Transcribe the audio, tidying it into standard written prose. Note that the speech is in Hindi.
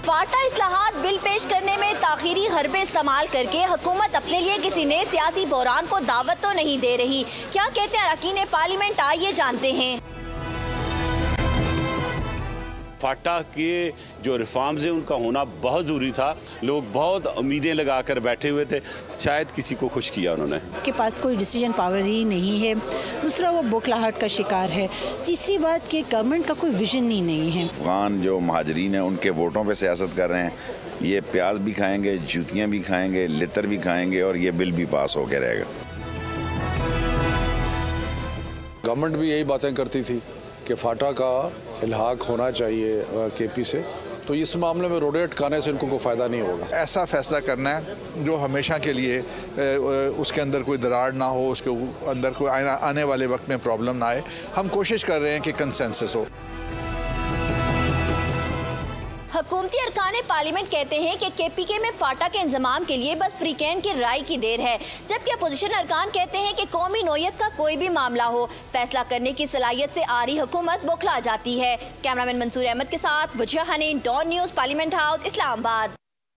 फाटा इस्लाहात बिल पेश करने में ताखीरी हरबे इस्तेमाल करके हुकूमत अपने लिए किसी नए सियासी बहरान को दावत तो नहीं दे रही। क्या कहते हैं अरकान पार्लियामेंट, आइए जानते हैं। फाटा के जो रिफॉर्म्स हैं उनका होना बहुत ज़रूरी था। लोग बहुत उम्मीदें लगा कर बैठे हुए थे, शायद किसी को खुश किया उन्होंने। उसके पास कोई डिसीजन पावर ही नहीं है। दूसरा, वो बौखलाहट का शिकार है। तीसरी बात कि गवर्नमेंट का कोई विजन ही नहीं है। अफगान जो महाजरीन हैं उनके वोटों पे सियासत कर रहे हैं। ये प्याज भी खाएंगे, जूतियाँ भी खाएंगे, लितर भी खाएंगे और ये बिल भी पास होकर रहेगा। गवर्नमेंट भी यही बातें करती थी कि फाटा का इल्हाक होना चाहिए केपी से, तो इस मामले में रोडे अटकाने से इनको कोई फ़ायदा नहीं होगा। ऐसा फैसला करना है जो हमेशा के लिए उसके अंदर कोई दरार ना हो, उसके अंदर कोई आने वाले वक्त में प्रॉब्लम ना आए। हम कोशिश कर रहे हैं कि कंसेंसस हो। हुकूमती अरकान पार्लियामेंट कहते हैं कि KPK में फाटा के इंजमाम के लिए बस फ्रीकैन की राय की देर है, जबकि अपोजिशन अरकान कहते हैं कि कौमी नोयत का कोई भी मामला हो, फैसला करने की सलाहियत से आ रही हुकूमत बौखला जाती है। कैमरामैन मंसूर अहमद के साथ Wajiha Haneen, Dawn news, parliament house, Islamabad.